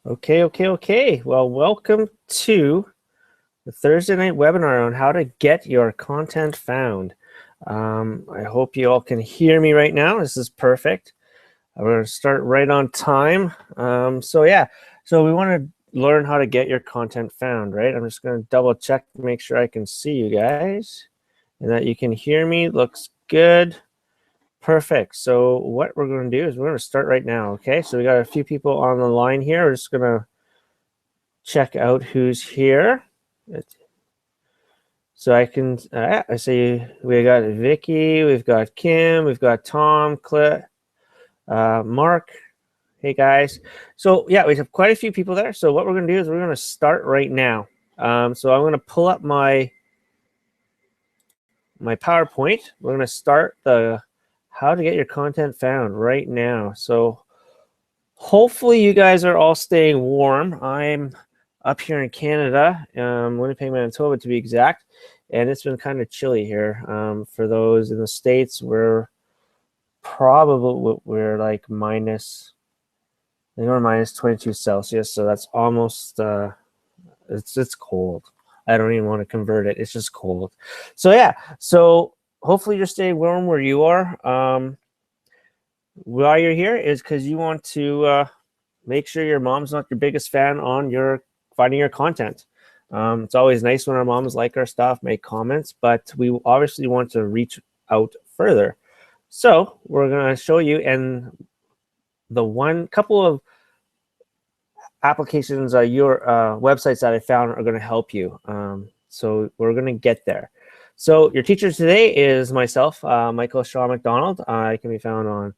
Okay. Well, welcome to the Thursday night webinar on how to get your content found. I hope you all can hear me right now. This is perfect. We're going to start right on time. So we want to learn how to get your content found, right? I'm just going to double check to make sure I can see you guys and that you can hear me. Looks good. Perfect. So what we're going to do is we're going to start right now. Okay. So we got a few people on the line here. We're just going to check out who's here. So I can, I see we got Vicky, we've got Kim, we've got Tom, Clint, Mark. Hey guys. So yeah, we have quite a few people there. So what we're going to do is we're going to start right now. So I'm going to pull up my PowerPoint. We're going to start the how to get your content found right now. So hopefully you guys are all staying warm. I'm up here in Canada, Winnipeg, Manitoba to be exact, and it's been kind of chilly here. For those in the States, we're like minus, I think we're minus 22 Celsius, so that's almost, it's cold. I don't even want to convert it. It's just cold. So yeah, so hopefully you're staying warm where you are. Why you're here is because you want to make sure your mom's not your biggest fan on finding your content. It's always nice when our moms like our stuff, make comments, but we obviously want to reach out further. So we're going to show you, and the couple of applications, your websites that I found are going to help you. So we're going to get there. So your teacher today is myself, Michael Shaw McDonald. I can be found on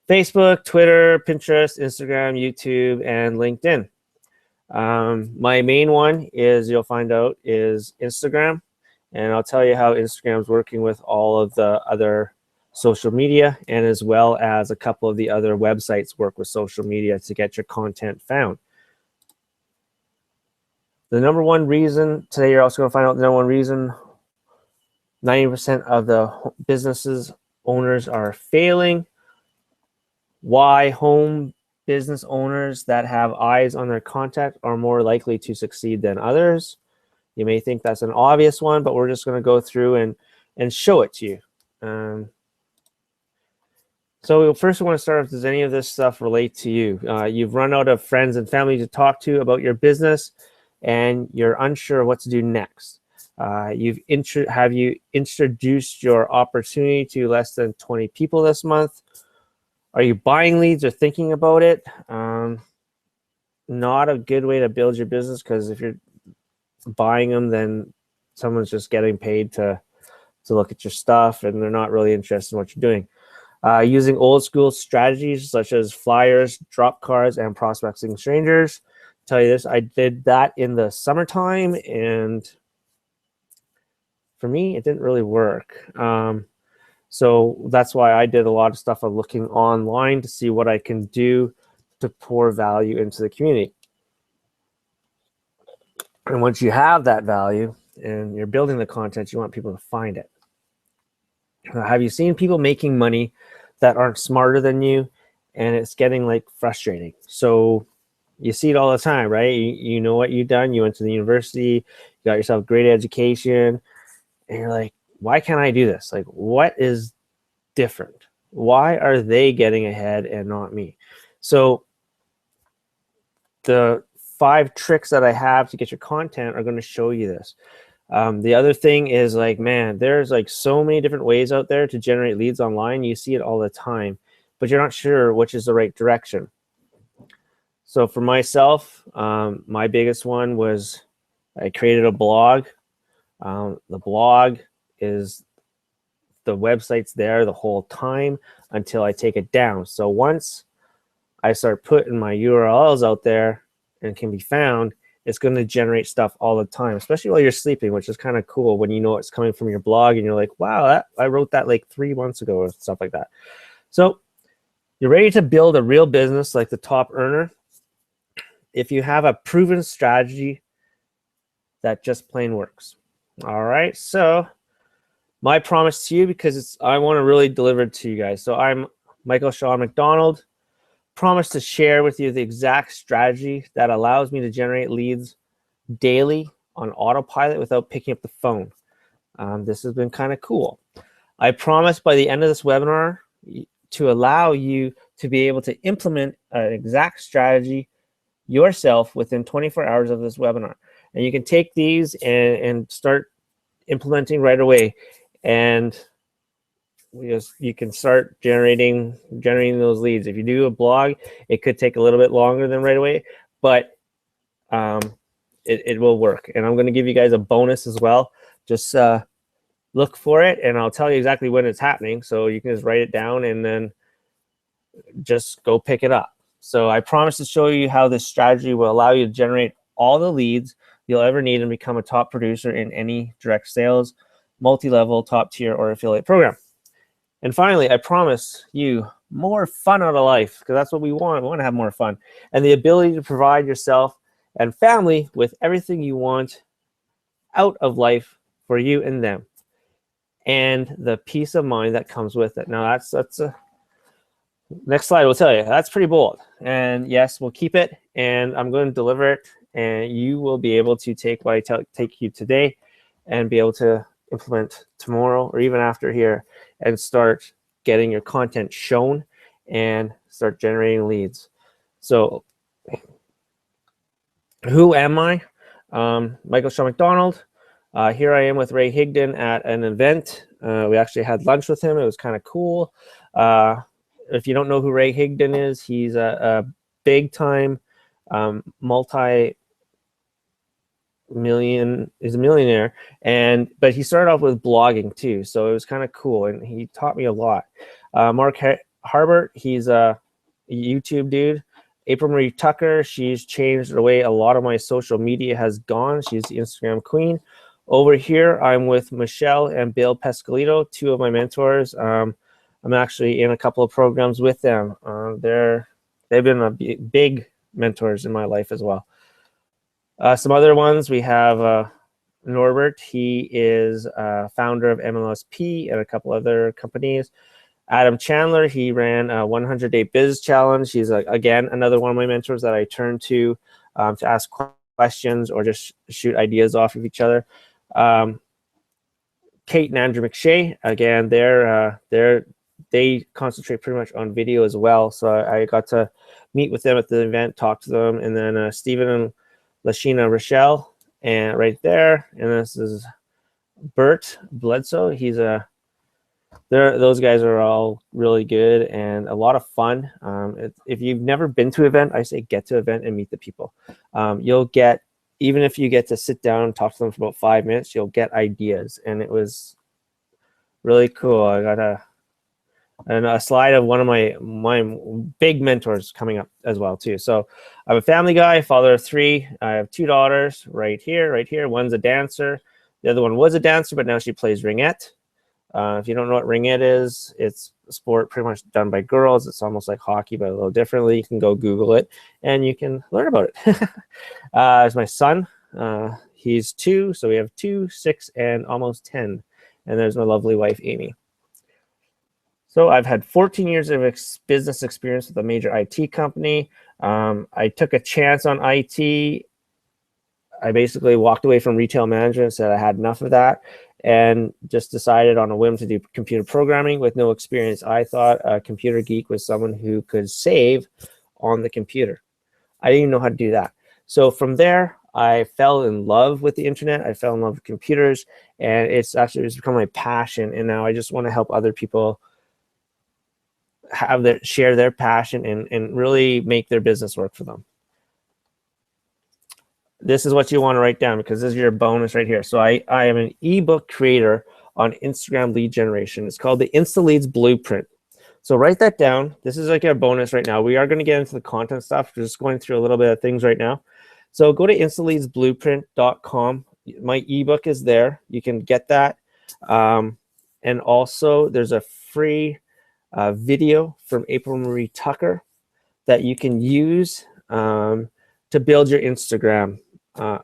Facebook, Twitter, Pinterest, Instagram, YouTube, and LinkedIn. My main one is, you'll find out, is Instagram. And I'll tell you how Instagram's working with all of the other social media, and as well as a couple of the other websites work with social media to get your content found. The number one reason, today you're also going to find out the number one reason 90% of the businesses owners are failing. Why home business owners that have eyes on their content are more likely to succeed than others. You may think that's an obvious one, but we're just going to go through and show it to you. So first we want to start with, does any of this stuff relate to you? You've run out of friends and family to talk to about your business, and you're unsure what to do next. Have you introduced your opportunity to less than 20 people this month? Are you buying leads or thinking about it? Not a good way to build your business, because if you're buying them, then someone's just getting paid to look at your stuff, and they're not really interested in what you're doing. Using old school strategies such as flyers, drop cards, and prospecting strangers. Tell you this, I did that in the summertime, and for me, it didn't really work. So that's why I did a lot of stuff of looking online to see what I can do to pour value into the community. And once you have that value and you're building the content, you want people to find it. Have you seen people making money that aren't smarter than you? And it's getting like frustrating. So you see it all the time, right? You know what you've done. You went to the university, you got yourself great education, and you're like, why can't I do this? Like, what is different? Why are they getting ahead and not me? So the 5 tricks that I have to get your content are going to show you this. The other thing is, like, man, there's like so many different ways out there to generate leads online. You see it all the time, but you're not sure which is the right direction. So for myself, my biggest one was I created a blog. The blog is, the website's there the whole time until I take it down. So once I start putting my URLs out there and can be found, it's going to generate stuff all the time, especially while you're sleeping, which is kind of cool when you know it's coming from your blog and you're like, wow, I wrote that like 3 months ago or stuff like that. So you're ready to build a real business like the top earner if you have a proven strategy that just plain works. All right, so my promise to you, because I want to really deliver it to you guys. So I'm Michael Shaw McDonald, promise to share with you the exact strategy that allows me to generate leads daily on autopilot without picking up the phone. This has been kind of cool. I promise by the end of this webinar to allow you to be able to implement an exact strategy yourself within 24 hours of this webinar. And you can take these and start implementing right away. And you can start generating those leads. If you do a blog, it could take a little bit longer than right away, but it will work. And I'm going to give you guys a bonus as well. Just look for it, and I'll tell you exactly when it's happening. So you can just write it down and then just go pick it up. So I promise to show you how this strategy will allow you to generate all the leads you'll ever need and become a top producer in any direct sales, multi-level, top tier, or affiliate program. And finally, I promise you more fun out of life, because that's what we want. We want to have more fun. And the ability to provide yourself and family with everything you want out of life for you and them. And the peace of mind that comes with it. Now, that's a next slide will tell you. That's pretty bold. And yes, we'll keep it. And I'm going to deliver it. And you will be able to take what I take you today and be able to implement tomorrow or even after here and start getting your content shown and start generating leads. So who am I? Michael Sean McDonald. Here I am with Ray Higdon at an event. We actually had lunch with him. It was kind of cool. If you don't know who Ray Higdon is, he's a big time he's a millionaire, but he started off with blogging too, so it was kind of cool, and he taught me a lot. Mark Harbert, he's a YouTube dude. April Marie Tucker, she's changed the way a lot of my social media has gone. She's the Instagram queen. Over here, I'm with Michelle and Bill Pescalito, two of my mentors. I'm actually in a couple of programs with them. They've been big mentors in my life as well. Some other ones, we have Norbert. He is founder of MLSP and a couple other companies. Adam Chandler, he ran a 100-day biz challenge. He's, again, another one of my mentors that I turn to ask questions or just shoot ideas off of each other. Kate and Andrew McShay, again, they concentrate pretty much on video as well. So I got to meet with them at the event, talk to them. And then Stephen and Lashina Rochelle, and right there. And this is Bert Bledsoe. Those guys are all really good and a lot of fun. If you've never been to an event, I say get to an event and meet the people. You'll get, even if you get to sit down and talk to them for about 5 minutes, you'll get ideas. And it was really cool. I got a slide of one of my big mentors coming up as well too. So I'm a family guy, father of 3. I have 2 daughters right here. One's a dancer. The other one was a dancer, but now she plays ringette. If you don't know what ringette is, it's a sport pretty much done by girls. It's almost like hockey, but a little differently. You can go Google it and you can learn about it. There's my son. He's 2, so we have 2, 6, and almost 10. And there's my lovely wife, Amy. So I've had 14 years of business experience with a major IT company. I took a chance on IT. I basically walked away from retail management, said I had enough of that, and just decided on a whim to do computer programming with no experience. I thought a computer geek was someone who could save on the computer. I didn't even know how to do that. So from there, I fell in love with the internet. I fell in love with computers, and it's become my passion. And now I just want to help other people share their passion and really make their business work for them. This is what you want to write down, because this is your bonus right here. So I am an ebook creator on Instagram lead generation. It's called the InstaLeads Blueprint. So write that down. This is like our bonus right now. We are going to get into the content stuff. We're just going through a little bit of things right now. So go to instaleadsblueprint.com. My ebook is there. You can get that. And also there's a free video from April Marie Tucker that you can use to build your Instagram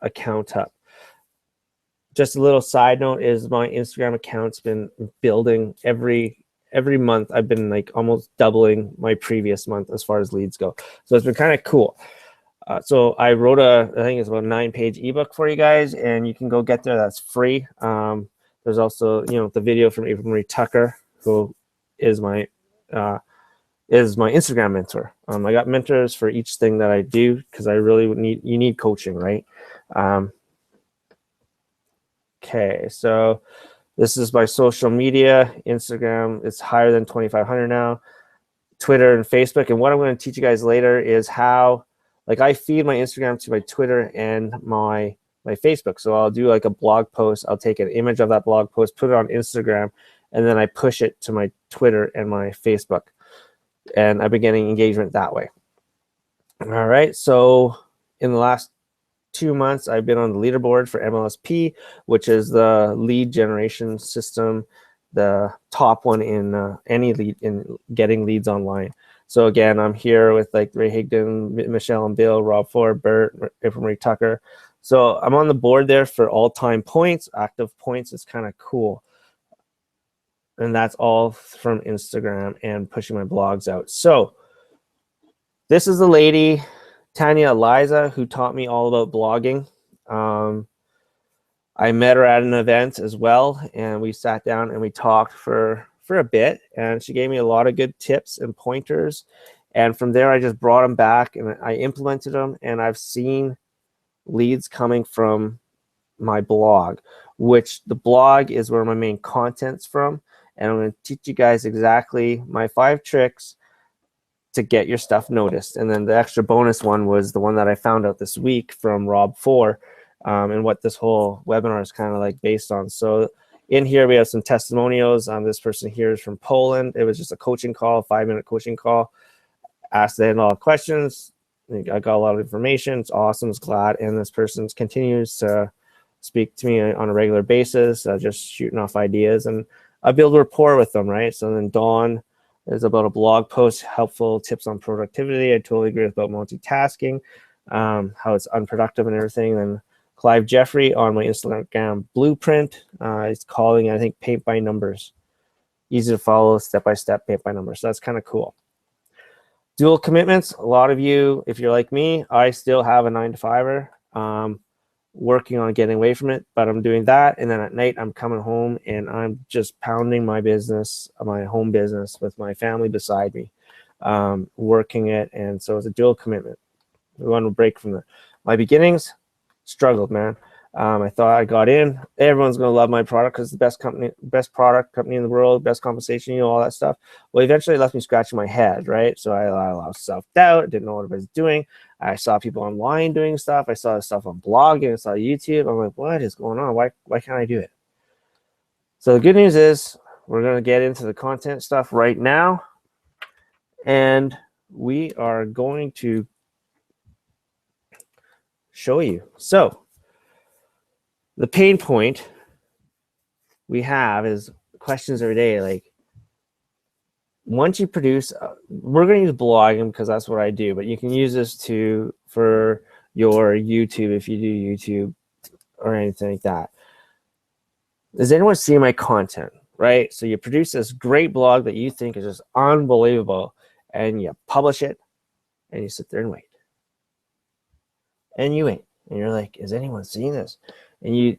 account up. Just a little side note is my Instagram account's been building every every month I've been like almost doubling my previous month as far as leads go. So it's been kind of cool. So I wrote I think it's about a 9-page ebook for you guys, and you can go get there. That's free. There's also, the video from April Marie Tucker, who is my Instagram mentor. I got mentors for each thing that I do because I really you need coaching, right? Okay, so this is my social media. Instagram, it's higher than 2,500 now. Twitter and Facebook. And what I'm going to teach you guys later is how, like, I feed my Instagram to my Twitter and my Facebook. So I'll do like a blog post. I'll take an image of that blog post, put it on Instagram, and then I push it to my Twitter and my Facebook. And I've been getting engagement that way. All right. So in the last 2 months, I've been on the leaderboard for MLSP, which is the lead generation system, the top one in any lead in getting leads online. So again, I'm here with like Ray Higdon, Michelle and Bill, Rob Ford, Bert, April Marie Tucker. So I'm on the board there for all-time points, active points. It's kind of cool. And that's all from Instagram and pushing my blogs out. So this is the lady, Tanya Eliza, who taught me all about blogging. I met her at an event as well, and we sat down and we talked for a bit, and she gave me a lot of good tips and pointers. And from there, I just brought them back and I implemented them, and I've seen leads coming from my blog, which the blog is where my main content's from. And I'm going to teach you guys exactly my 5 tricks to get your stuff noticed. And then the extra bonus one was the one that I found out this week from Rob Ford, and what this whole webinar is kind of like based on. So in here, we have some testimonials. This person here is from Poland. It was just a coaching call, 5-minute coaching call. Asked them all questions. I got a lot of information. It's awesome. It's glad. And this person continues to speak to me on a regular basis, just shooting off ideas. And I build rapport with them, right? So then Dawn is about a blog post, helpful tips on productivity. I totally agree about multitasking, how it's unproductive and everything. Then Clive Jeffrey on my Instagram blueprint. It's calling, I think, paint by numbers. Easy to follow, step-by-step paint by numbers. So that's kind of cool. Dual commitments. A lot of you, if you're like me, I still have a 9-to-5er. Working on getting away from it, but I'm doing that, and then at night I'm coming home and I'm just pounding my business, my home business, with my family beside me, working it. And so it's a dual commitment. We want to break from my beginnings. Struggled, man. I thought I got in, everyone's going to love my product because it's the best product company in the world, best compensation, all that stuff. Well, eventually it left me scratching my head, right? So I lost self-doubt, didn't know what I was doing. I saw people online doing stuff. I saw stuff on blogging. I saw YouTube. I'm like, what is going on? Why can't I do it? So the good news is we're going to get into the content stuff right now. And we are going to show you. So the pain point we have is questions every day. Like, once you produce, we're going to use blogging because that's what I do, but you can use this for your YouTube if you do YouTube or anything like that. Does anyone see my content, right? So you produce this great blog that you think is just unbelievable, and you publish it, and you sit there and wait. And you wait, and you're like, is anyone seeing this? And you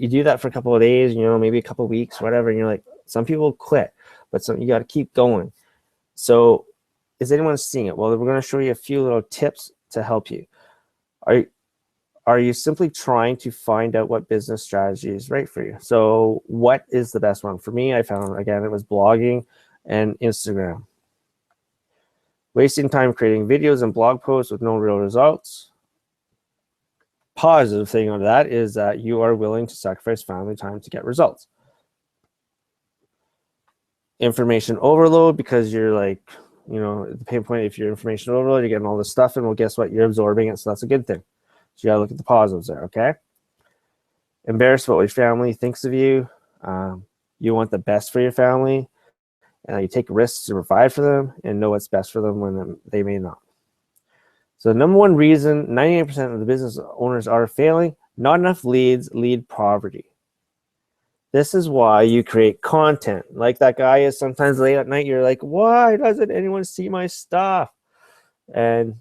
do that for a couple of days, maybe a couple of weeks, whatever, and you're like, some people quit, but you got to keep going. So is anyone seeing it? Well, we're going to show you a few little tips to help you. Are you simply trying to find out what business strategy is right for you? So what is the best one? For me, I found, again, it was blogging and Instagram. Wasting time creating videos and blog posts with no real results. Positive thing on that is that you are willing to sacrifice family time to get results. Information overload, because you're like, the pain point, if you're information overload, you're getting all this stuff, and well, guess what? You're absorbing it, so that's a good thing. So you gotta look at the positives there, okay? Embarrassed about what your family thinks of you. You want the best for your family, and you take risks to provide for them and know what's best for them when they may not. So the number one reason 98% of the business owners are failing: not enough leads, lead poverty. This is why you create content. Like that guy is sometimes late at night. You're like, why doesn't anyone see my stuff? And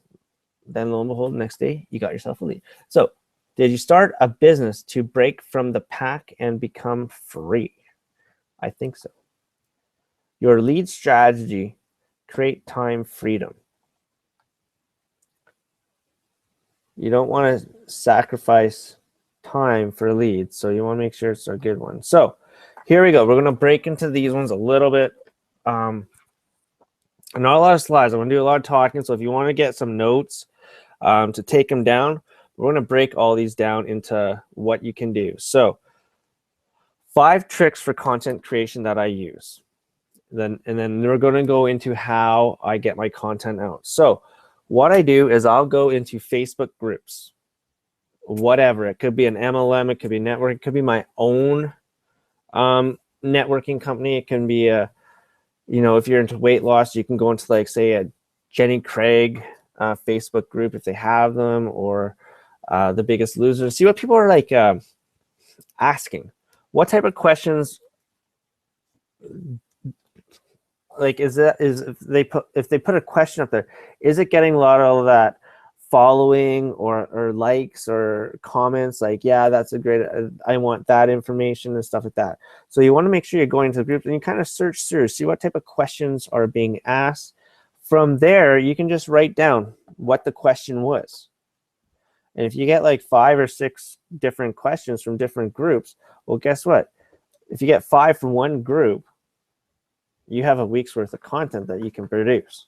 then lo and behold, the next day you got yourself a lead. So did you start a business to break from the pack and become free? I think so. Your lead strategy, create time freedom. You don't want to sacrifice time for leads, so you want to make sure it's a good one. So here we go. We're going to break into these ones a little bit. Not a lot of slides. I'm going to do a lot of talking, so if you want to get some notes to take them down, we're going to break all these down into what you can do. So 5 tricks for content creation that I use. And then we're going to go into how I get my content out. So what I do is I'll go into Facebook groups, whatever. It could be an MLM, it could be network, it could be my own networking company. It can be a, if you're into weight loss, you can go into like, say, a Jenny Craig Facebook group if they have them, or The Biggest Loser. See what people are like asking. What type of questions? Like, if they put a question up there, is it getting a lot of that following or likes or comments? Like, yeah, that's a great, I want that information and stuff like that. So you want to make sure you're going to the group and you kind of search through, see what type of questions are being asked. From there, you can just write down what the question was. And if you get like 5 or 6 different questions from different groups, well, guess what? If you get 5 from one group, you have a week's worth of content that you can produce,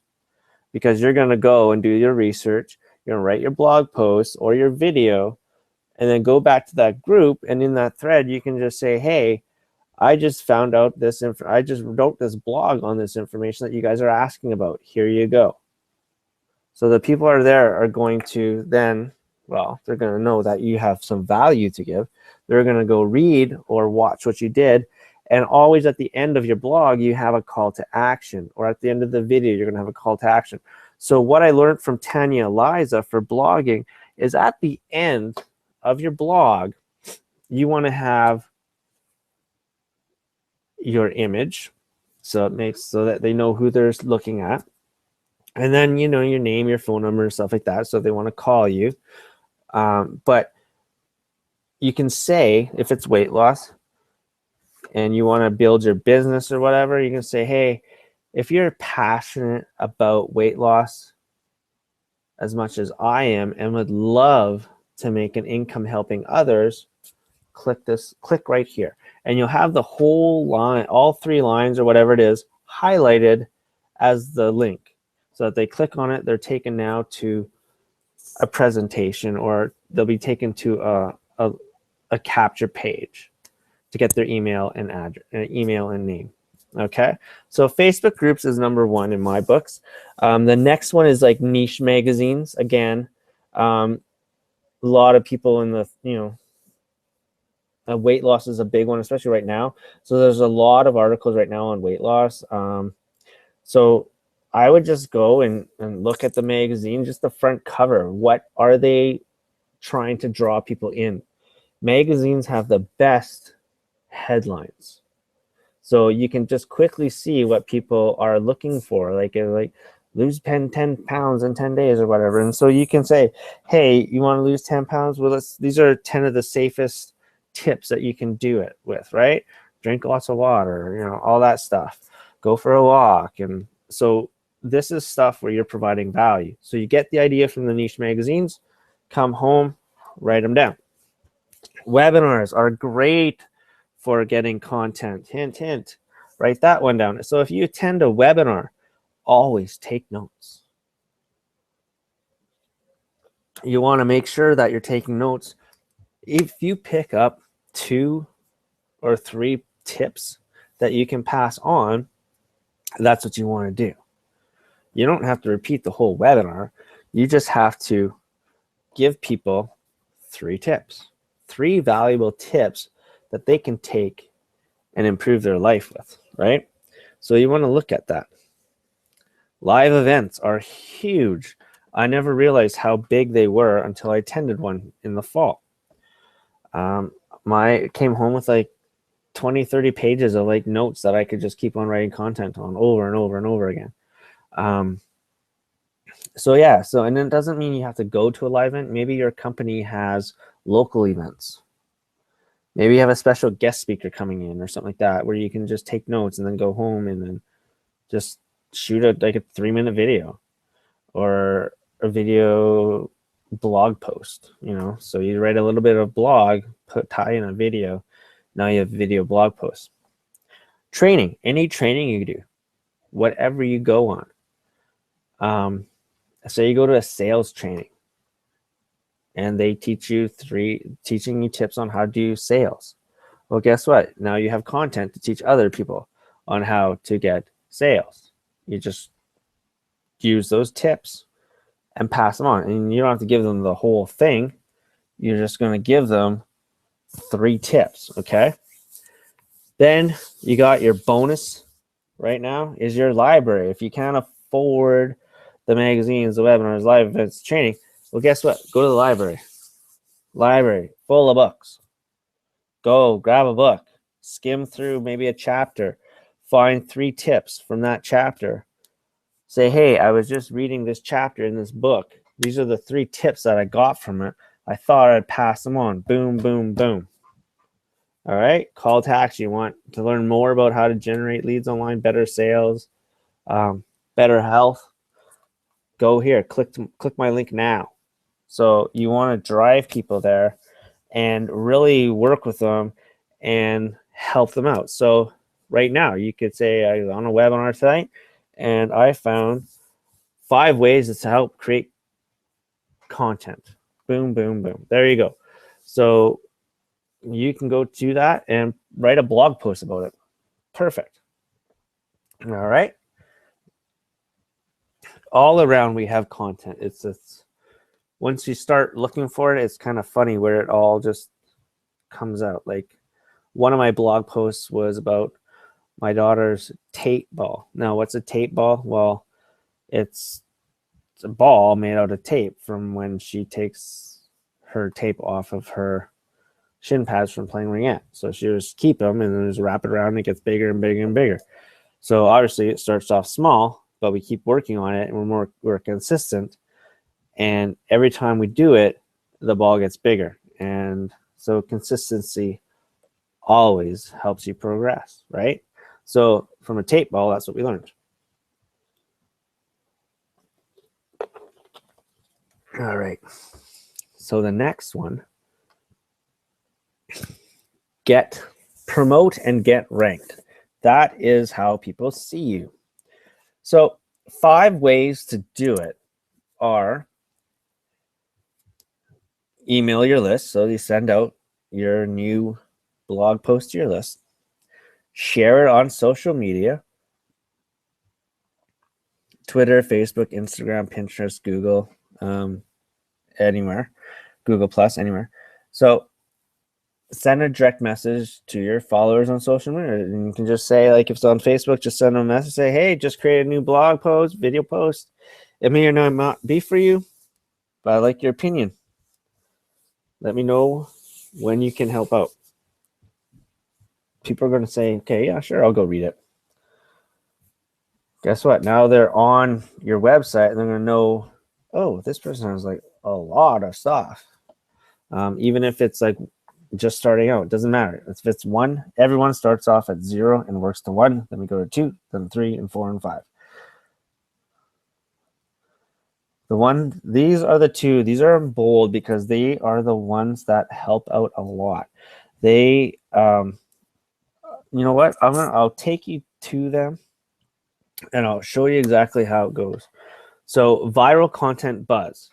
because you're going to go and do your research, you're going to write your blog post or your video, and then go back to that group, and in that thread you can just say, hey, I just found out this I just wrote this blog on this information that you guys are asking about. Here you go. So the people are there are going to then, well, they're going to know that you have some value to give. They're going to go read or watch what you did. And always at the end of your blog, you have a call to action, or at the end of the video, you're going to have a call to action. So what I learned from Tanya Eliza for blogging is at the end of your blog, you want to have your image, so it makes so that they know who they're looking at. And then, your name, your phone number, and stuff like that, so they want to call you. But you can say, if it's weight loss, and you want to build your business or whatever, you can say, hey, if you're passionate about weight loss as much as I am and would love to make an income helping others, click right here. And you'll have the whole line, all 3 lines or whatever it is, highlighted as the link. So that they click on it, they're taken now to a presentation, or they'll be taken to a capture page to get their email and address, email and name. Okay, so Facebook groups is number 1 in my books. The next one is like niche magazines. Again, a lot of people in the weight loss is a big one, especially right now. So there's a lot of articles right now on weight loss. So I would just go and look at the magazine, just the front cover. What are they trying to draw people in? Magazines have the best headlines, so you can just quickly see what people are looking for, like lose 10 pounds in 10 days or whatever. And so you can say, hey, you want to lose 10 pounds? Well, these are 10 of the safest tips that you can do it with, right? Drink lots of water, all that stuff. Go for a walk. And so this is stuff where you're providing value. So you get the idea from the niche magazines, come home, write them down. Webinars are great for getting content. Hint, hint. Write that one down. So if you attend a webinar, always take notes. You want to make sure that you're taking notes. If you pick up 2 or 3 tips that you can pass on, that's what you want to do. You don't have to repeat the whole webinar. You just have to give people 3 tips, 3 valuable tips that they can take and improve their life with, right? So you want to look at that. Live events are huge. I never realized how big they were until I attended one in the fall. I came home with like 20, 30 pages of like notes that I could just keep on writing content on over and over and over again. So yeah, and it doesn't mean you have to go to a live event. Maybe your company has local events. Maybe you have a special guest speaker coming in or something like that, where you can just take notes and then go home and then just shoot a 3-minute video or a video blog post, so you write a little bit of blog, tie in a video. Now you have video blog posts. Training, any training you do, whatever you go on. Say you go to a sales training and they teaching you tips on how to do sales. Well, guess what? Now you have content to teach other people on how to get sales. You just use those tips and pass them on. And you don't have to give them the whole thing. You're just going to give them 3 tips, okay? Then you got your bonus right now is your library. If you can't afford the magazines, the webinars, live events, training, well, guess what? Go to the library. Library full of books. Go grab a book, skim through maybe a chapter, find 3 tips from that chapter. Say, hey, I was just reading this chapter in this book. These are the 3 tips that I got from it. I thought I'd pass them on. Boom, boom, boom. All right, call to action. You want to learn more about how to generate leads online, better sales, better health? Go here, click my link now. So you want to drive people there and really work with them and help them out. So right now you could say I was on a webinar tonight and I found 5 ways to help create content. Boom, boom, boom. There you go. So you can go to that and write a blog post about it. Perfect. All right. All around we have content. It's once you start looking for it, it's kind of funny where it all just comes out. Like one of my blog posts was about my daughter's tape ball. Now, what's a tape ball? Well, it's a ball made out of tape from when she takes her tape off of her shin pads from playing ringette. So she just keep them and then just wrap it around and it gets bigger and bigger and bigger. So obviously it starts off small, but we keep working on it and we're consistent. And every time we do it, the ball gets bigger. And so consistency always helps you progress, right? So from a tape ball, that's what we learned. All right. So the next one, promote and get ranked. That is how people see you. So 5 ways to do it are email your list. So you send out your new blog post to your list. Share it on social media. Twitter, Facebook, Instagram, Pinterest, Google, anywhere. Google Plus, anywhere. So send a direct message to your followers on social media. And you can just say, like, if it's on Facebook, just send them a message. Say, hey, just create a new blog post, video post. It may or not be for you, but I like your opinion. Let me know when you can help out. People are going to say, okay, yeah, sure, I'll go read it. Guess what? Now they're on your website and they're going to know, oh, this person has like a lot of stuff. Even if it's like just starting out, it doesn't matter. If it's 1, everyone starts off at 0 and works to 1. Then we go to 2, then 3, and 4, and 5. These are the 2. These are in bold because they are the ones that help out a lot. They, you know what? I'll take you to them and I'll show you exactly how it goes. So viral content buzz.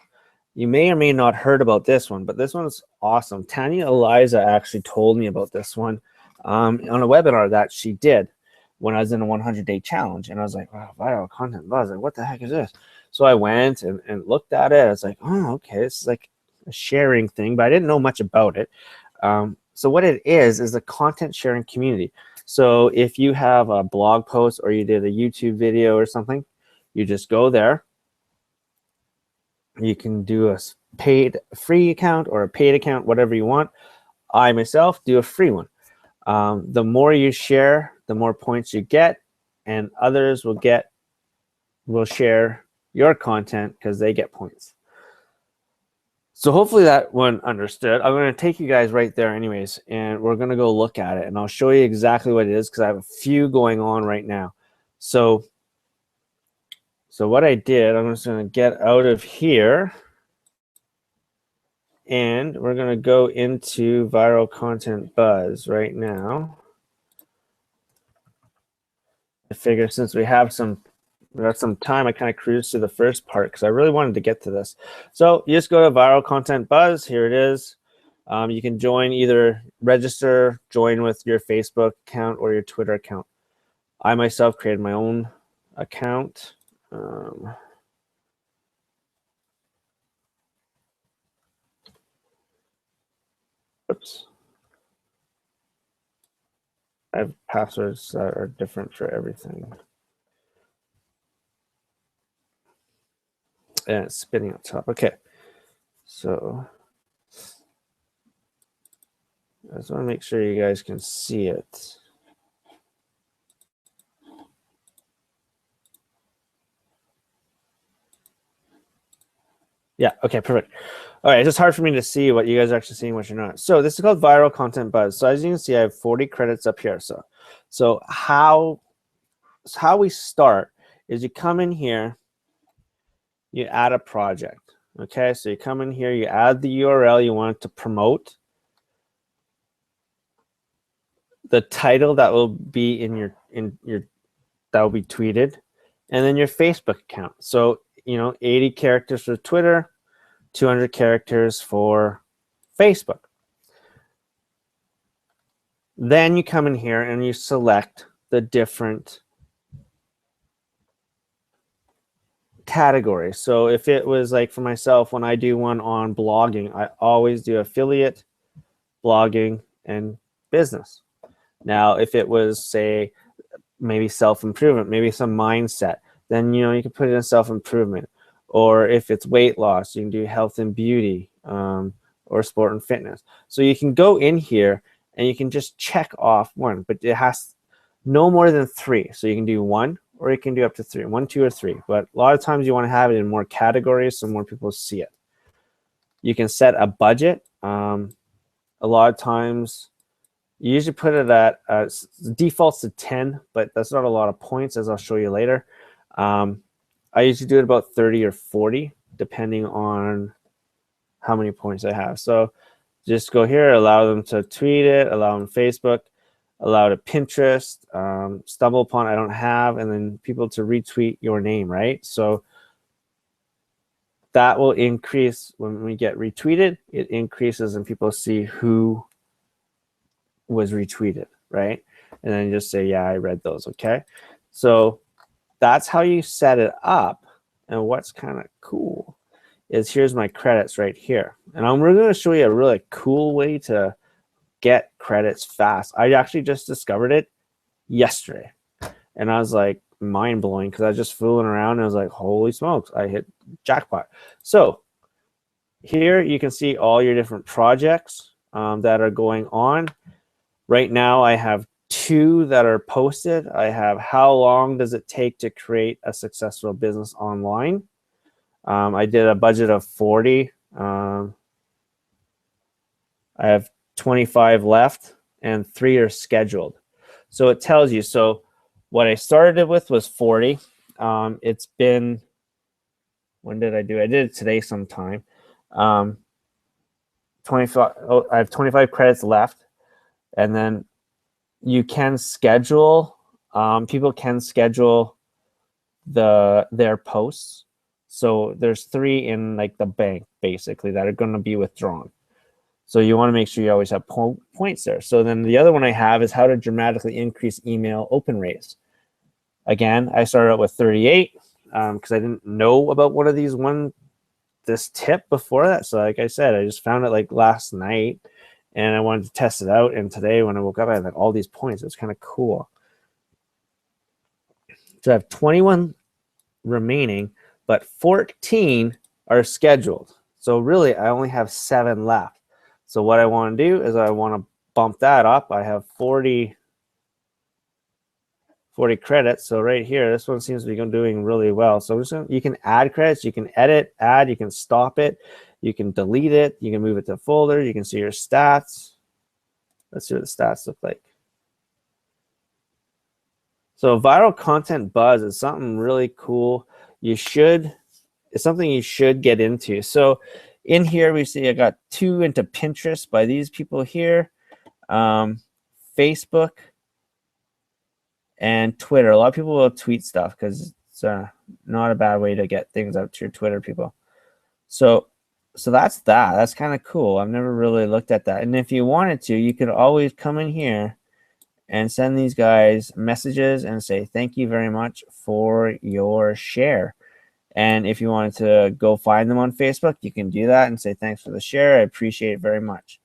You may or may not heard about this one, but this one's awesome. Tanya Eliza actually told me about this one on a webinar that she did when I was in a 100-day challenge. And I was like, wow, viral content buzz. Like, what the heck is this? So I went and looked at it. I was like, oh, okay, this is like a sharing thing, but I didn't know much about it. So what it is a content sharing community. So if you have a blog post or you did a YouTube video or something, you just go there. You can do a free account or a paid account, whatever you want. I myself do a free one. The more you share, the more points you get, and others will share your content because they get points. So hopefully that one understood. I'm going to take you guys right there anyways, and we're going to go look at it, and I'll show you exactly what it is because I have a few going on right now. So what I did, I'm just going to get out of here, and we're going to go into Viral Content Buzz right now. I figure since we got some time, I kind of cruised to the first part because I really wanted to get to this. So you just go to Viral Content Buzz. Here it is. You can join, either register, join with your Facebook account or your Twitter account. I myself created my own account. Oops. I have passwords that are different for everything. And it's spinning up top. Okay. So I just want to make sure you guys can see it. Yeah, okay, perfect. All right, it's just hard for me to see what you guys are actually seeing, what you're not. So this is called Viral Content Buzz. So as you can see, I have 40 credits up here. So how we start is you come in here, you add a project. Okay, so you come in here, you add the URL you want to promote, the title that will be in your that will be tweeted, and then your Facebook account. So 80 characters for Twitter, 200 characters for Facebook. Then you come in here and you select the different categories. So if it was like for myself, when I do one on blogging, I always do affiliate, blogging, and business. Now, if it was, say, maybe self-improvement, maybe some mindset, then you can put it in self-improvement. Or if it's weight loss, you can do health and beauty, or sport and fitness. So you can go in here and you can just check off one, but it has no more than 3. So you can do 1, or you can do up to 3, 1, 2, or 3. But a lot of times you want to have it in more categories so more people see it. You can set a budget. A lot of times you usually put it at defaults to 10, but that's not a lot of points, as I'll show you later. I usually do it about 30 or 40, depending on how many points I have. So just go here, allow them to tweet it, allow them Facebook, allow to Pinterest, StumbleUpon I don't have, and then people to retweet your name, right? So that will increase when we get retweeted. It increases and people see who was retweeted, right? And then just say, yeah, I read those, okay? So that's how you set it up. And what's kind of cool is here's my credits right here. And we're going to show you a really cool way to get credits fast. I actually just discovered it yesterday. And I was like mind-blowing because I was just fooling around and I was like, holy smokes, I hit jackpot. So here you can see all your different projects that are going on. Right now I have 2 that are posted. I have how long does it take to create a successful business online. I did a budget of 40. I have 25 left and 3 are scheduled. So it tells you. So what I started with was 40. It's been, when did I do it? I did it today sometime. 25. Oh, I have 25 credits left. And then you can schedule, people can schedule their posts. So there's 3 in like the bank basically that are going to be withdrawn. So you want to make sure you always have points there. So then the other one I have is how to dramatically increase email open rates. Again, I started out with 38 because I didn't know about one of these this tip before that. So like I said, I just found it like last night and I wanted to test it out. And today when I woke up, I had like all these points. It was kind of cool. So I have 21 remaining, but 14 are scheduled. So really I only have 7 left. So what I want to do is I want to bump that up. I have 40 credits. So right here, this one seems to be doing really well. So you can add credits, you can edit, add, you can stop it, you can delete it, you can move it to a folder, you can see your stats. Let's see what the stats look like. So viral content buzz is something really cool. It's something you should get into. So in here, we see I got 2 into Pinterest by these people here, Facebook, and Twitter. A lot of people will tweet stuff because it's not a bad way to get things out to your Twitter people. So that's that. That's kind of cool. I've never really looked at that. And if you wanted to, you could always come in here and send these guys messages and say, thank you very much for your share. And if you wanted to go find them on Facebook, you can do that and say, thanks for the share. I appreciate it very much.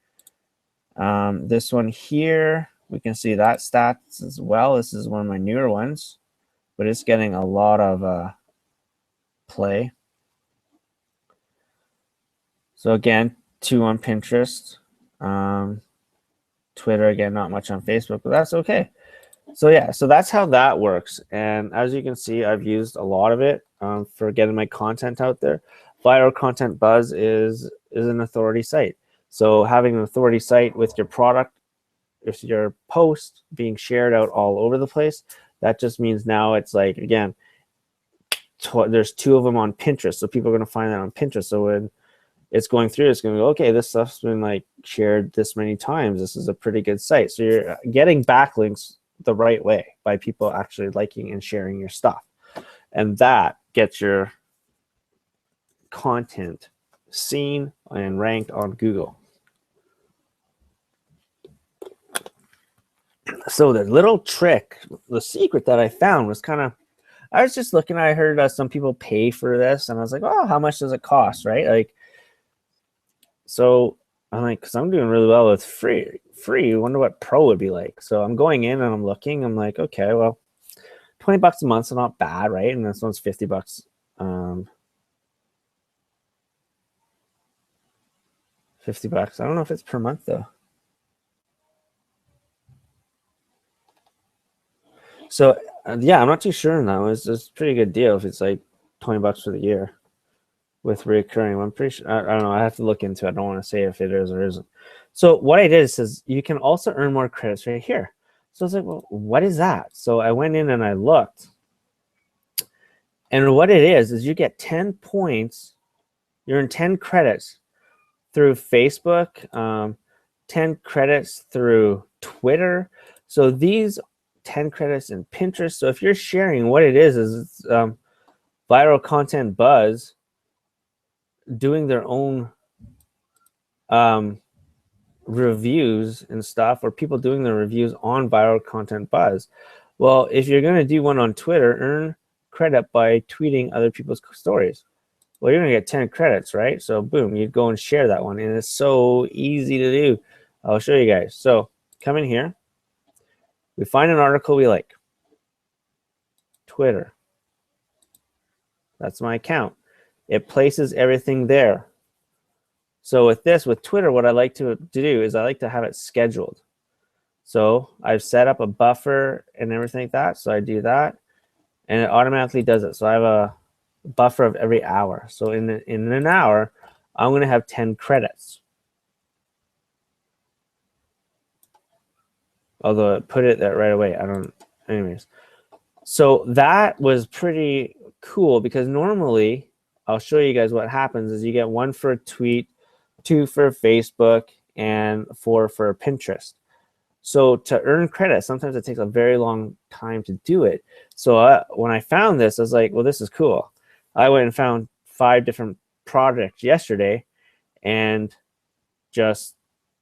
This one here, we can see that stats as well. This is one of my newer ones, but it's getting a lot of play. So again, 2 on Pinterest. Twitter, again, not much on Facebook, but that's okay. So yeah, so that's how that works. And as you can see, I've used a lot of it for getting my content out there. Viral Content Buzz is an authority site. So having an authority site with your product, if your post being shared out all over the place, that just means now it's like, again, there's 2 of them on Pinterest. So people are going to find that on Pinterest. So when it's going through, it's going to go, okay, this stuff's been like shared this many times. This is a pretty good site. So you're getting backlinks the right way by people actually liking and sharing your stuff. And that gets your content seen and ranked on Google. So the little trick, the secret that I found was I was just looking, I heard some people pay for this, and I was like, oh, how much does it cost, right? Like, so I'm like, because I'm doing really well with free. I wonder what pro would be like. So I'm going in and I'm looking. I'm like, okay, well, $20 a month is not bad, right? And this one's $50. 50 bucks. I don't know if it's per month though. So yeah, I'm not too sure on that one. It's a pretty good deal if it's like $20 for the year with recurring. I'm pretty sure. I don't know. I have to look into it. I don't want to say if it is or isn't. So what I did is says you can also earn more credits right here. So I was like, well, what is that? So I went in and I looked. And what it is you get 10 points. You earn 10 credits through Facebook, 10 credits through Twitter. So these 10 credits in Pinterest. So if you're sharing, what it is it's Viral Content Buzz doing their own reviews and stuff, or people doing their reviews on Viral Content Buzz. Well, if you're going to do one on Twitter, earn credit by tweeting other people's stories. Well, you're going to get 10 credits, right? So boom, you go and share that one. And it's so easy to do. I'll show you guys. So come in here. We find an article we like. Twitter. That's my account. It places everything there. So with Twitter, what I like to do is I like to have it scheduled. So I've set up a buffer and everything like that. So I do that, and it automatically does it. So I have a buffer of every hour. So in an hour, I'm going to have 10 credits. Although it put it there right away. Anyways. So that was pretty cool because normally, I'll show you guys what happens is you get 1 for a tweet, 2 for Facebook, and 4 for Pinterest. So to earn credit, sometimes it takes a very long time to do it. So when I found this, I was like, well, this is cool. I went and found 5 different projects yesterday and just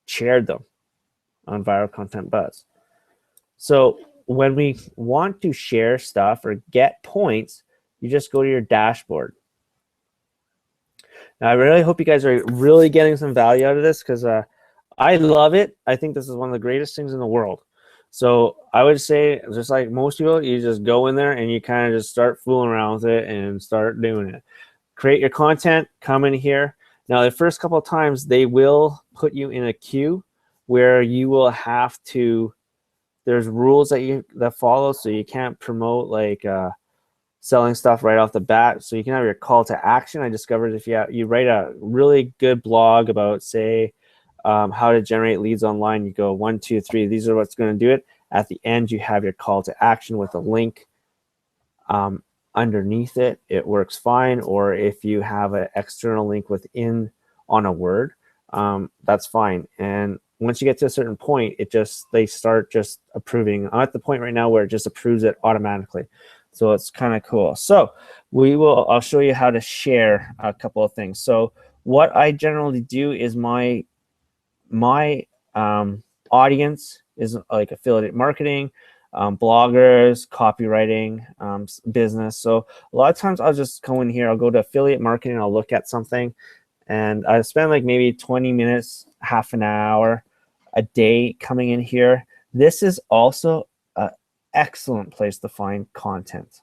shared them on Viral Content Buzz. So when we want to share stuff or get points, you just go to your dashboard. Now, I really hope you guys are really getting some value out of this because I love it. I think this is one of the greatest things in the world. So I would say, just like most people, you just go in there and you kind of just start fooling around with it and start doing it. Create your content, come in here. Now, the first couple of times, they will put you in a queue where you will have to, there's rules that follow, so you can't promote like selling stuff right off the bat. So you can have your call to action. I discovered if you write a really good blog about, say, how to generate leads online, you go 1, 2, 3, these are what's going to do it. At the end, you have your call to action with a link underneath it. It works fine. Or if you have an external link within on a word, that's fine. And once you get to a certain point, they start just approving. I'm at the point right now where it just approves it automatically. So it's kind of cool. So I'll show you how to share a couple of things. So what I generally do is my audience is like affiliate marketing, bloggers, copywriting, business. So a lot of times I'll just go in here, I'll go to affiliate marketing, I'll look at something, and I spend like maybe 20 minutes, half an hour a day coming in here. This is also an excellent place to find content.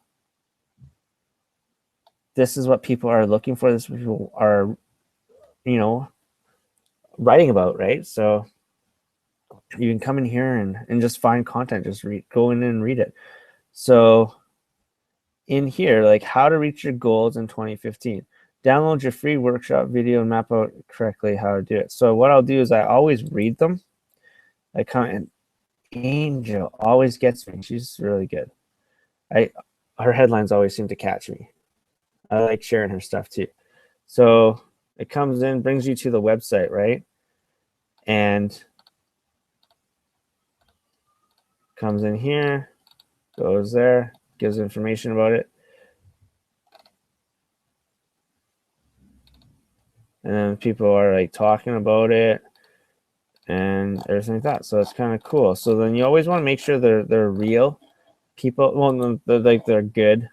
This is what people are looking for. This is what people are, writing about, right? So you can come in here and just find content, just go in and read it. So in here, like how to reach your goals in 2015. Download your free workshop video and map out correctly how to do it. So what I'll do is I always read them. I come in. Angel always gets me. She's really good. Her headlines always seem to catch me. I like sharing her stuff too. So it comes in, brings you to the website, right? And comes in here, goes there, gives information about it. And then people are like talking about it and everything like that. So it's kind of cool. So then you always want to make sure they're real people. Well, they're good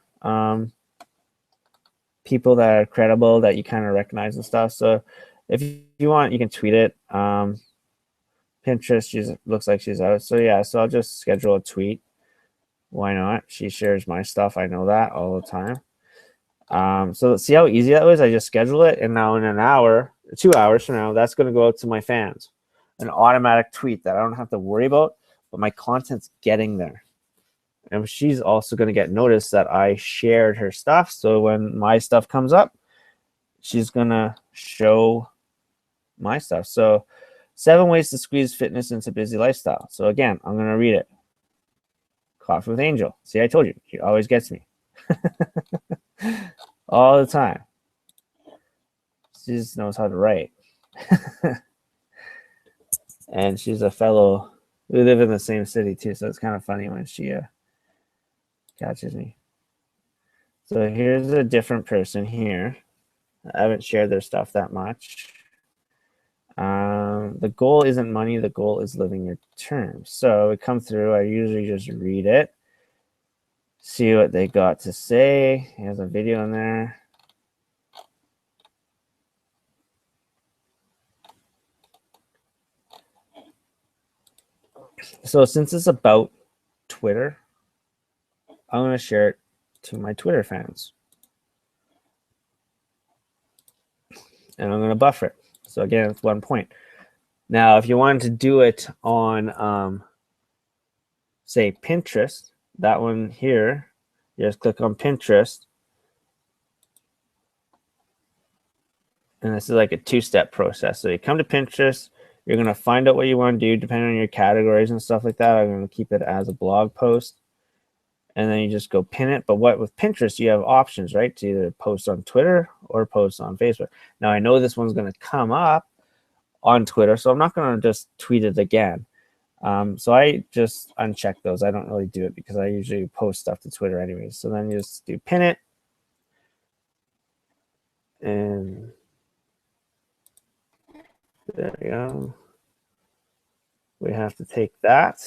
people that are credible, that you kind of recognize and stuff. So if you want, you can tweet it. Pinterest, looks like she's out. So yeah, so I'll just schedule a tweet. Why not? She shares my stuff. I know that all the time. So see how easy that was? I just schedule it, and now in an hour, 2 hours from now, that's going to go out to my fans. An automatic tweet that I don't have to worry about, but my content's getting there. And she's also going to get noticed that I shared her stuff. So when my stuff comes up, she's going to show my stuff. So 7 ways to squeeze fitness into busy lifestyle. So again, I'm going to read it. Coffee with Angel. See, I told you, she always gets me. All the time. She just knows how to write. And she's a fellow, we live in the same city too, so it's kind of funny when she catches me. So here's a different person here. I haven't shared their stuff that much. The goal isn't money, the goal is living your terms. So we come through, I usually just read it, see what they got to say. There's a video in there. So since it's about Twitter, I'm going to share it to my Twitter fans. And I'm going to buffer it. So again, it's 1 point. Now, if you wanted to do it on, say, Pinterest, that one here, you just click on Pinterest. And this is like a 2-step process. So you come to Pinterest, you're going to find out what you want to do depending on your categories and stuff like that. I'm going to keep it as a blog post. And then you just go pin it. But with Pinterest, you have options, right? To either post on Twitter or post on Facebook. Now, I know this one's going to come up on Twitter, so I'm not going to just tweet it again. So I just uncheck those. I don't really do it because I usually post stuff to Twitter anyways. So then you just do pin it. And there we go. We have to take that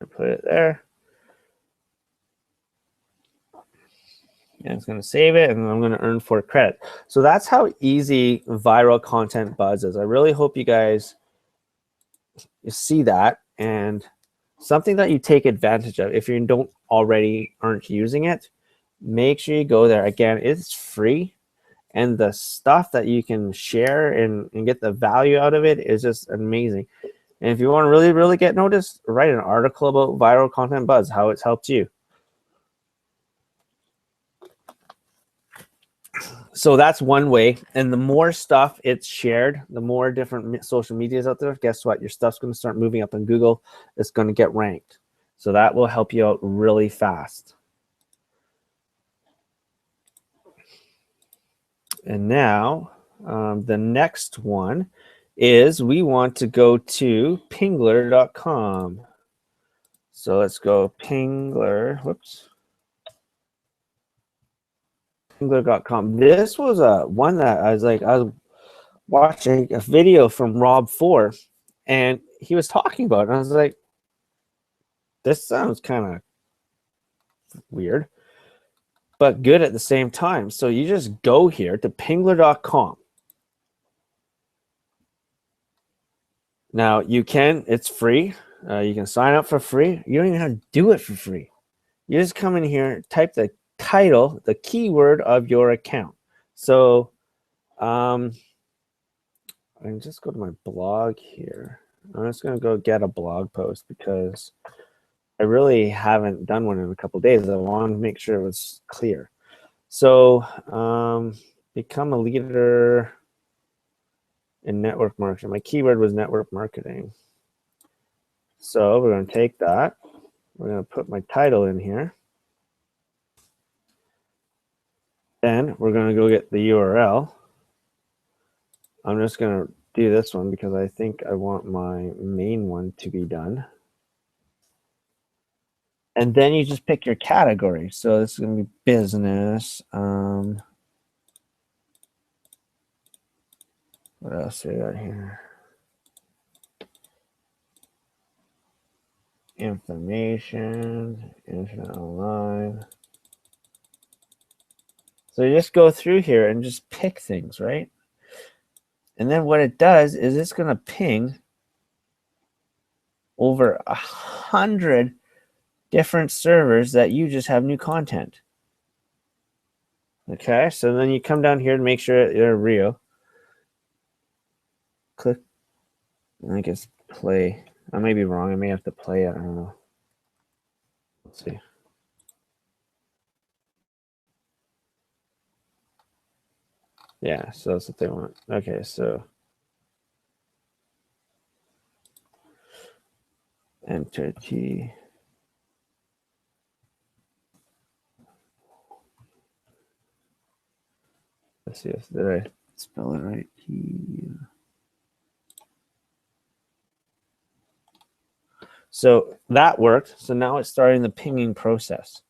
and put it there. And it's going to save it, and I'm going to earn 4 credit. So that's how easy viral content buzz is. I really hope you guys see that, and something that you take advantage of. If you aren't using it, make sure you go there. Again, it's free. and the stuff that you can share and get the value out of it is just amazing. And if you want to really get noticed, write an article about viral content buzz, how it's helped you. So that's one way. And the more stuff it's shared, the more different social medias out there, guess what? Your stuff's going to start moving up in Google. It's going to get ranked. So that will help you out really fast. And now the next one is we want to go to pingler.com. So let's go Pingler. Whoops. Pingler.com. This was one that I was watching a video from Rob 4, and he was talking about it, and I was like, this sounds kind of weird, but good at the same time. So you just go here to pingler.com. Now you can, it's free. You can sign up for free. You don't even have to do it for free. You just come in here, type the title, the keyword of your account. So I can just go to my blog here. I'm just going to go get a blog post because I really haven't done one in a couple of days. I wanted to make sure it was clear. So become a leader in network marketing. My keyword was network marketing. So we're going to take that. We're going to put my title in here. Then we're going to go get the URL. I'm just going to do this one because I think I want my main one to be done. And then you just pick your category. So this is going to be business. What else do we got here? Information, internet online. So you just go through here and just pick things, right? And then what it does is it's going to ping over 100 different servers that you just have new content. Okay, so then you come down here to make sure they're real. Click, I guess play. I may be wrong. I may have to play it. I don't know. Let's see. Yeah, so that's what they want. Okay, so enter key. Let's see if did I spell it right. Key. So that worked. So now it's starting the pinging process.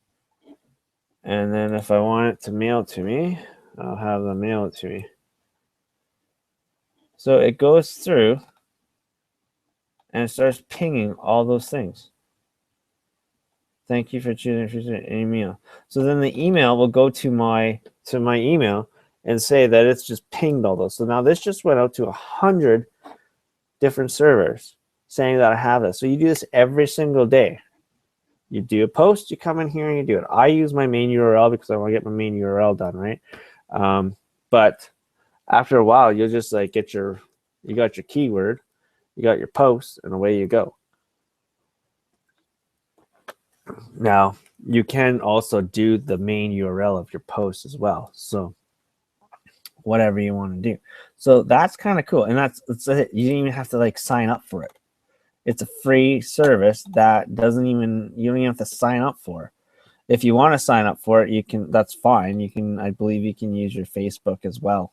And then if I want it to mail to me, I'll have them mail it to me. So it goes through and it starts pinging all those things. Thank you for choosing an email. So then the email will go to my email and say that it's just pinged all those. So now this just went out to 100 different servers saying that I have this. So you do this every single day. You do a post, you come in here and you do it. I use my main URL because I want to get my main URL done, right? But after a while, you'll just like get you got your keyword, you got your post, and away you go. Now, you can also do the main URL of your post as well. So whatever you want to do. So that's kind of cool. And that's it. You don't even have to like sign up for it. It's a free service that you don't even have to sign up for. If you want to sign up for it, you can, that's fine. You can, I believe you can use your Facebook as well.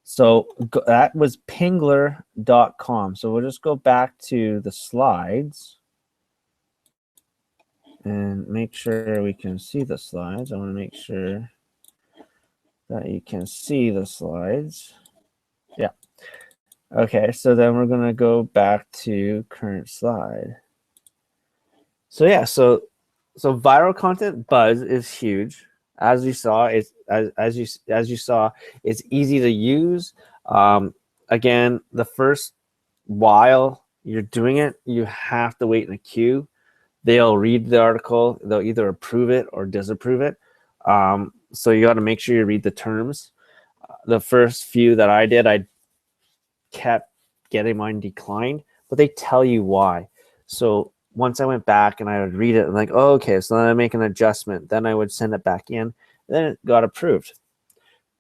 So that was pingler.com. So we'll just go back to the slides and make sure we can see the slides. I want to make sure that you can see the slides. Yeah. Okay, so then we're going to go back to current slide. So yeah, so viral content buzz is huge. As you saw, it's as you saw, it's easy to use. Again, the first while you're doing it, you have to wait in a queue. They'll read the article. They'll either approve it or disapprove it. So you got to make sure you read the terms. The first few that I did, I kept getting mine declined, but they tell you why. So once I went back and I would read it, I'm like, oh, okay, so then I make an adjustment. Then I would send it back in. Then it got approved.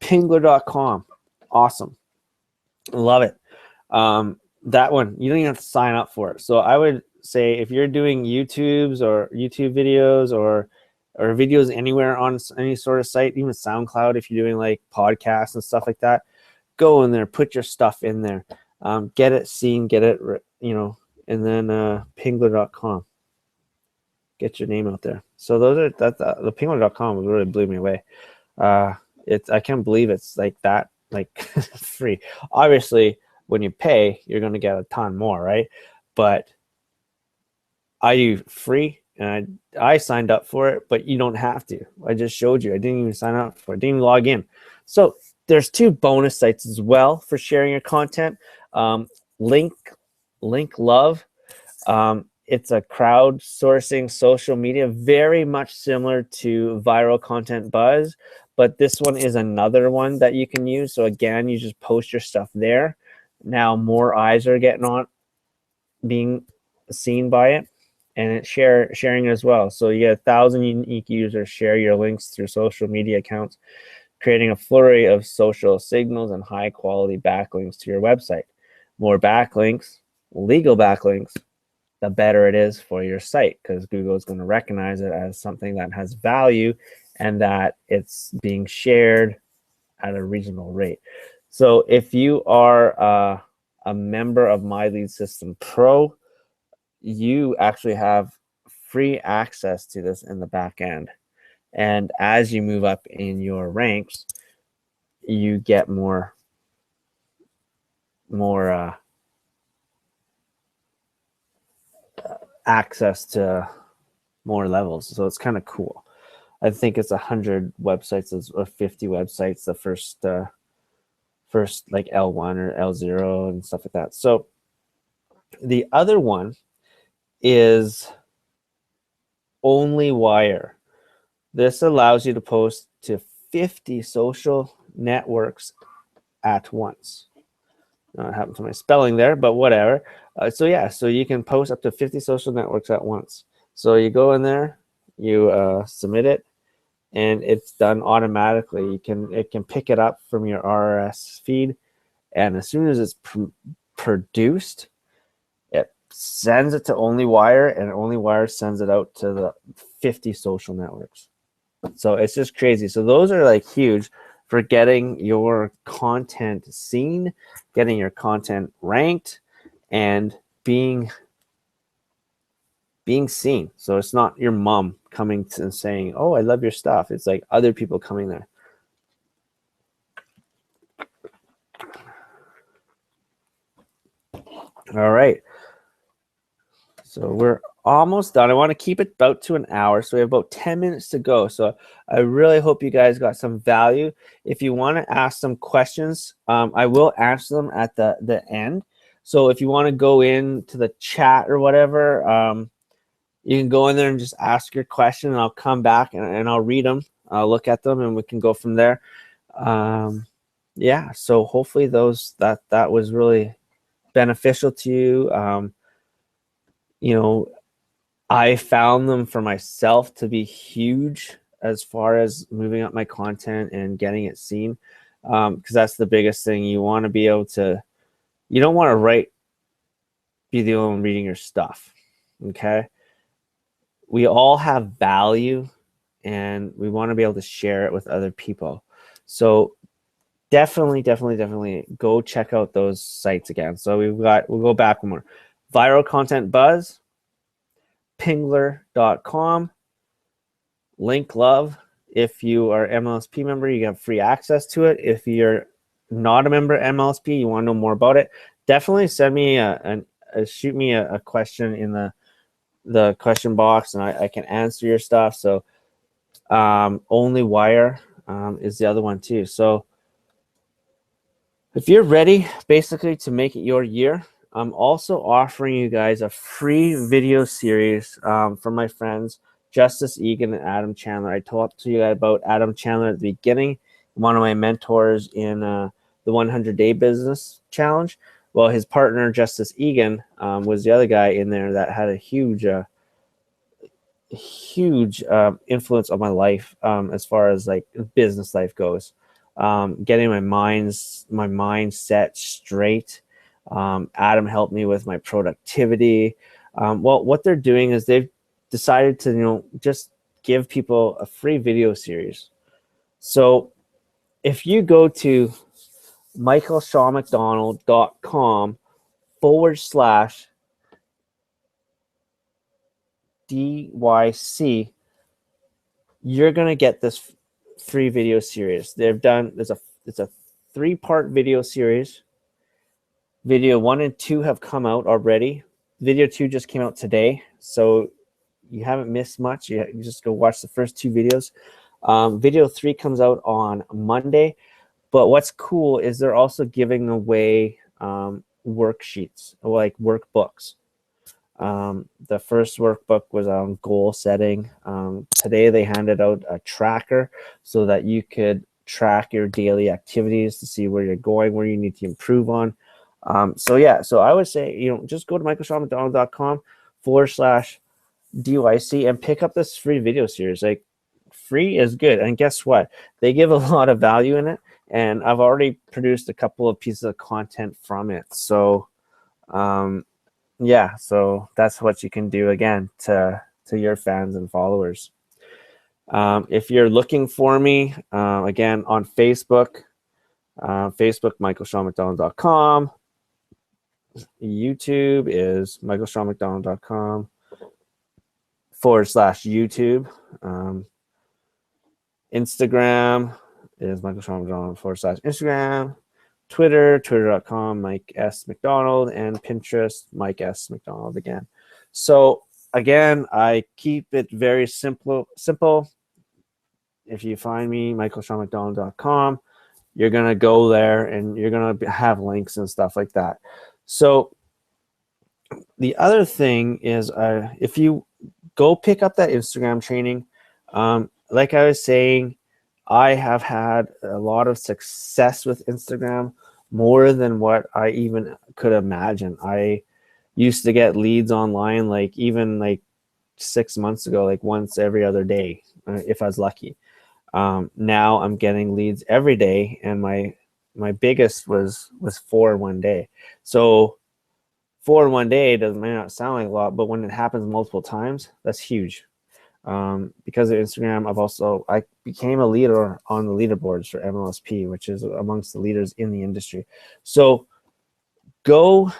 Pingler.com. Awesome. Love it. That one, you don't even have to sign up for it. So I would say if you're doing YouTubes or YouTube videos or videos anywhere on any sort of site, even SoundCloud, if you're doing like podcasts and stuff like that, go in there, put your stuff in there, get it seen, get it, and then pingler.com. Get your name out there. So those are the pingler.com really blew me away. I can't believe it's like that, like free. Obviously, when you pay, you're going to get a ton more, right? But I do free, and I signed up for it, but you don't have to. I just showed you. I didn't even sign up for it. I didn't even log in. So there's 2 bonus sites as well for sharing your content. Link Love. It's a crowdsourcing social media, very much similar to Viral Content Buzz, but this one is another one that you can use. So again, you just post your stuff there. Now more eyes are being seen by it, and it's sharing as well. So you get 1,000 unique users share your links through social media accounts, creating a flurry of social signals and high quality backlinks to your website. More backlinks, legal backlinks, the better it is for your site, because Google is going to recognize it as something that has value and that it's being shared at a reasonable rate. So if you are a member of My Lead System Pro, you actually have free access to this in the back end. And as you move up in your ranks, you get more access to more levels. So it's kind of cool. I think it's 100 websites or 50 websites, the first like L1 or L0 and stuff like that. So the other one is OnlyWire. This allows you to post to 50 social networks at once. It happened to my spelling there, but whatever. So you can post up to 50 social networks at once. So you go in there, you submit it, and it's done automatically. It can pick it up from your RSS feed, and as soon as it's produced, it sends it to OnlyWire, and OnlyWire sends it out to the 50 social networks. So it's just crazy. So those are like huge for getting your content seen, getting your content ranked, and being seen. So it's not your mom coming and saying, oh, I love your stuff. It's like other people coming there. All right. So we're almost done. I want to keep it about to an hour. So we have about 10 minutes to go. So I really hope you guys got some value. If you want to ask some questions, I will answer them at the end. So if you want to go into the chat or whatever, you can go in there and just ask your question, and I'll come back and I'll read them. I'll look at them, and we can go from there. Yeah, so hopefully that was really beneficial to you. I found them for myself to be huge as far as moving up my content and getting it seen, because that's the biggest thing. You want to be able to, you don't want to be the only one reading your stuff, okay? We all have value, and we want to be able to share it with other people. So definitely go check out those sites again. So we'll go back one more. Viral Content Buzz, Pingler.com, Link Love. If you are MLSP member, you have free access to it. If you're not a member MLSP, you want to know more about it, definitely send me shoot me a question in the question box, and I can answer your stuff. So OnlyWire is the other one too. So if you're ready basically to make it your year, I'm also offering you guys a free video series from my friends Justice Egan and Adam Chandler. I talked to you about Adam Chandler at the beginning one of my mentors in the 100-day business challenge. Well, his partner, Justice Egan, was the other guy in there that had a huge influence on my life as far as like business life goes. Getting my mindset straight. Adam helped me with my productivity. Well, what they're doing is they've decided to, just give people a free video series. So if you go to michaelshawmcdonald.com/DYC, you're going to get this free video series. It's a 3-part video series. Video 1 and 2 have come out already. Video 2 just came out today, so you haven't missed much. You just go watch the first 2 videos. Video 3 comes out on Monday, but what's cool is they're also giving away worksheets, like workbooks. The first workbook was on goal setting. Today they handed out a tracker so that you could track your daily activities to see where you're going, where you need to improve on. So I would say, just go to michaelshawmcdonald.com/DYC and pick up this free video series. Like, free is good. And guess what? They give a lot of value in it. And I've already produced a couple of pieces of content from it. So, so that's what you can do again to your fans and followers. If you're looking for me, again, on Facebook, michaelshawmcdonald.com. YouTube is michaelshawmcdonald.com/YouTube. Instagram is michaelshawmcdonald/Instagram. Twitter, twitter.com, Mike S. McDonald, and Pinterest, Mike S. McDonald again. So again, I keep it very simple. If you find me, michaelshawmcdonald.com, you're going to go there and you're going to have links and stuff like that. So the other thing is, if you go pick up that Instagram training, like I was saying, I have had a lot of success with Instagram, more than what I even could imagine. I used to get leads online, even 6 months ago, like once every other day, if I was lucky. Now I'm getting leads every day, and my biggest was 4 in one day. So 4 in one day may not sound like a lot, but when it happens multiple times, that's huge. Because of Instagram, I became a leader on the leaderboards for MLSP, which is amongst the leaders in the industry. So go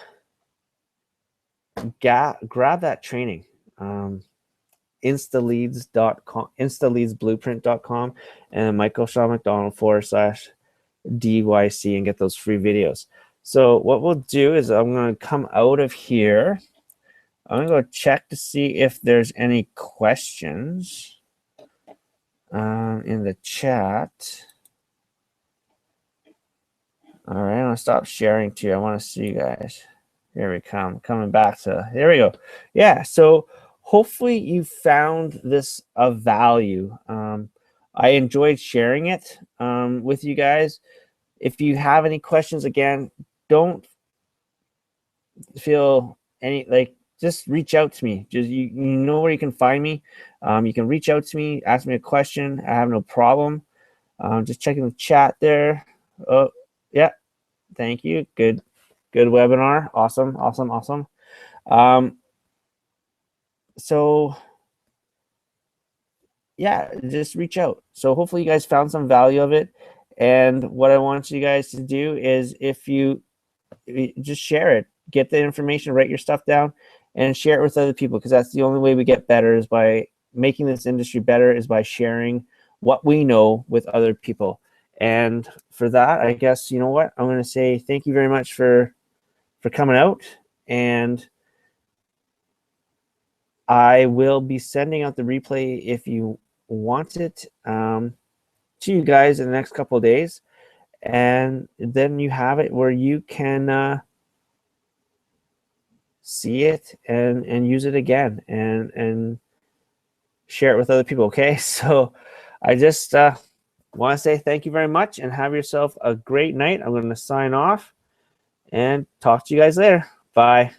grab that training. Instaleadsblueprint.com and michaelshawmcdonald/DYC and get those free videos. So what we'll do is I'm going to come out of here. I'm going to go check to see if there's any questions in the chat. All right, I'm going to stop sharing too. I want to see you guys. Here we come. Coming back to, here we go. Yeah, so hopefully you found this of value. I enjoyed sharing it with you guys. If you have any questions, again, don't feel just reach out to me. Just you know where you can find me. You can reach out to me, ask me a question. I have no problem. Just checking the chat there. Oh, yeah. Thank you. Good webinar. Awesome. So yeah, just reach out. So hopefully you guys found some value of it. And what I want you guys to do is, if you just share it, get the information, write your stuff down, and share it with other people, because that's the only way we get better, is by making this industry better, is by sharing what we know with other people. And for that, I guess, you know what, I'm going to say thank you very much for coming out, and I will be sending out the replay if you want it to you guys in the next couple of days, and then you have it where you can see it and use it again and share it with other people. Okay, so I just want to say thank you very much and have yourself a great night. I'm going to sign off and talk to you guys later. Bye.